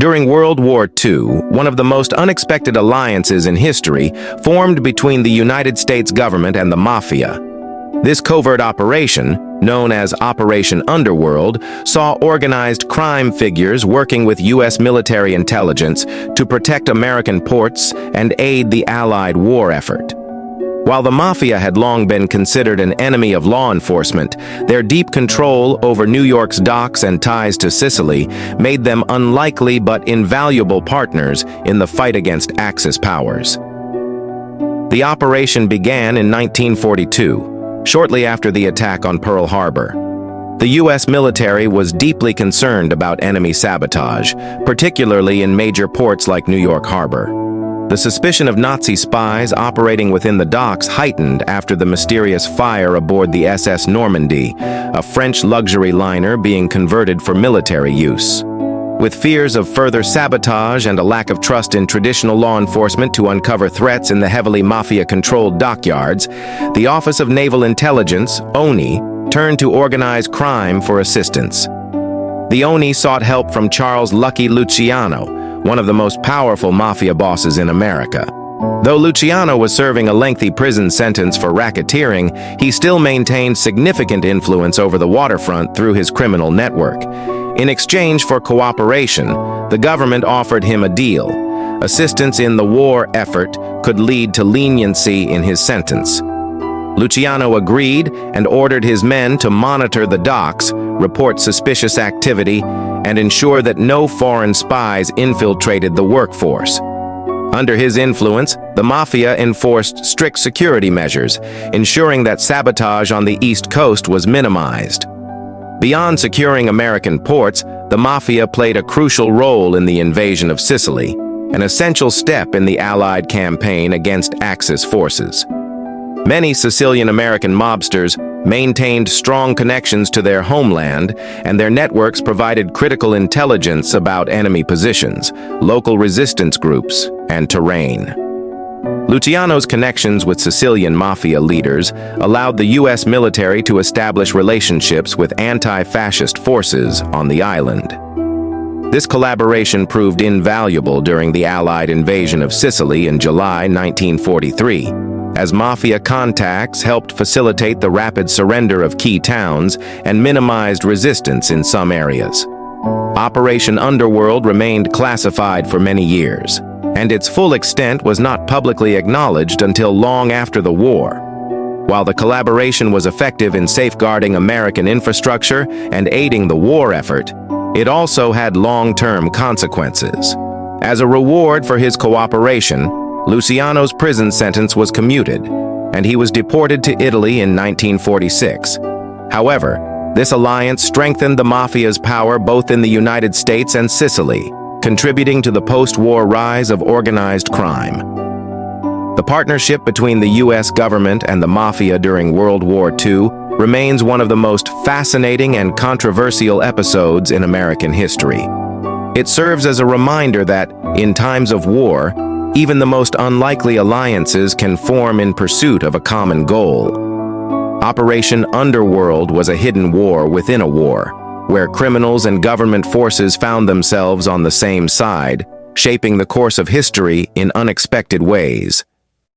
During World War II, one of the most unexpected alliances in history formed between the United States government and the Mafia. This covert operation, known as Operation Underworld, saw organized crime figures working with U.S. military intelligence to protect American ports and aid the Allied war effort. While the Mafia had long been considered an enemy of law enforcement, their deep control over New York's docks and ties to Sicily made them unlikely but invaluable partners in the fight against Axis powers. The operation began in 1942, shortly after the attack on Pearl Harbor. The U.S. military was deeply concerned about enemy sabotage, particularly in major ports like New York Harbor. The suspicion of Nazi spies operating within the docks heightened after the mysterious fire aboard the SS Normandy, a French luxury liner being converted for military use. With fears of further sabotage and a lack of trust in traditional law enforcement to uncover threats in the heavily Mafia-controlled dockyards, the Office of Naval Intelligence, ONI, turned to organized crime for assistance. The ONI sought help from Charles Lucky Luciano, one of the most powerful Mafia bosses in America. Though Luciano was serving a lengthy prison sentence for racketeering, he still maintained significant influence over the waterfront through his criminal network. In exchange for cooperation, the government offered him a deal. Assistance in the war effort could lead to leniency in his sentence. Luciano agreed and ordered his men to monitor the docks, report suspicious activity, and ensure that no foreign spies infiltrated the workforce. Under his influence, the Mafia enforced strict security measures, ensuring that sabotage on the East Coast was minimized. Beyond securing American ports, the Mafia played a crucial role in the invasion of Sicily, an essential step in the Allied campaign against Axis forces. Many Sicilian-American mobsters maintained strong connections to their homeland, and their networks provided critical intelligence about enemy positions, local resistance groups, and terrain. Luciano's connections with Sicilian Mafia leaders allowed the U.S. military to establish relationships with anti-fascist forces on the island. This collaboration proved invaluable during the Allied invasion of Sicily in July 1943. As Mafia contacts helped facilitate the rapid surrender of key towns and minimized resistance in some areas. Operation Underworld remained classified for many years, and its full extent was not publicly acknowledged until long after the war. While the collaboration was effective in safeguarding American infrastructure and aiding the war effort, it also had long-term consequences. As a reward for his cooperation, Luciano's prison sentence was commuted, and he was deported to Italy in 1946. However, this alliance strengthened the Mafia's power both in the United States and Sicily, contributing to the post-war rise of organized crime. The partnership between the U.S. government and the Mafia during World War II remains one of the most fascinating and controversial episodes in American history. It serves as a reminder that, in times of war, even the most unlikely alliances can form in pursuit of a common goal. Operation Underworld was a hidden war within a war, where criminals and government forces found themselves on the same side, shaping the course of history in unexpected ways.